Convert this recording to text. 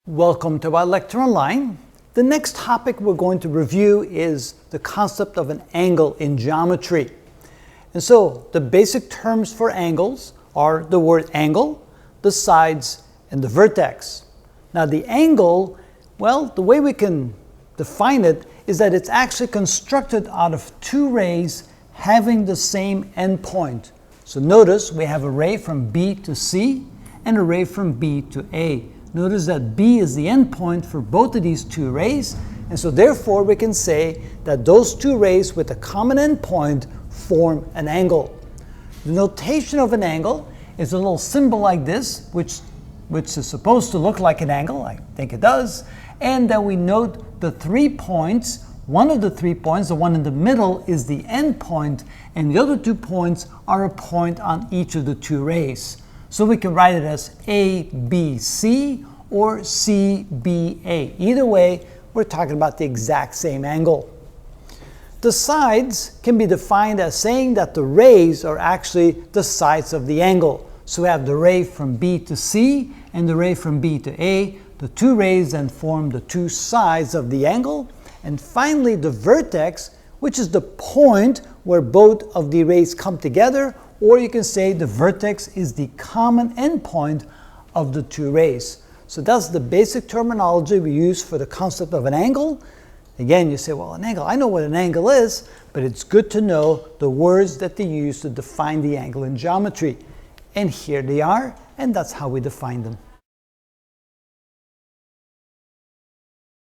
Welcome to our lecture online. The next topic we're going to review is the concept of an angle in geometry. And so the basic terms for angles are the word angle, the sides, and the vertex. Now the angle, well, the way we can define it is that it's actually constructed out of two rays having the same endpoint. So notice we have a ray from B to C and a ray from B to A. Notice that B is the endpoint for both of these two rays, and so therefore we can say that those two rays with a common endpoint form an angle. The notation of an angle is a little symbol like this, which is supposed to look like an angle, I think it does, and then we note the 3 points. One of the 3 points, the one in the middle, is the endpoint, and the other 2 points are a point on each of the two rays. So we can write it as ABC or CBA. Either way, we're talking about the exact same angle. The sides can be defined as saying that the rays are actually the sides of the angle. So we have the ray from B to C and the ray from B to A. The two rays then form the two sides of the angle. And finally, the vertex, which is the point where both of the rays come together, or you can say the vertex is the common endpoint of the two rays. So that's the basic terminology we use for the concept of an angle. Again, you say, well, an angle, I know what an angle is, but it's good to know the words that they use to define the angle in geometry. And here they are, and that's how we define them.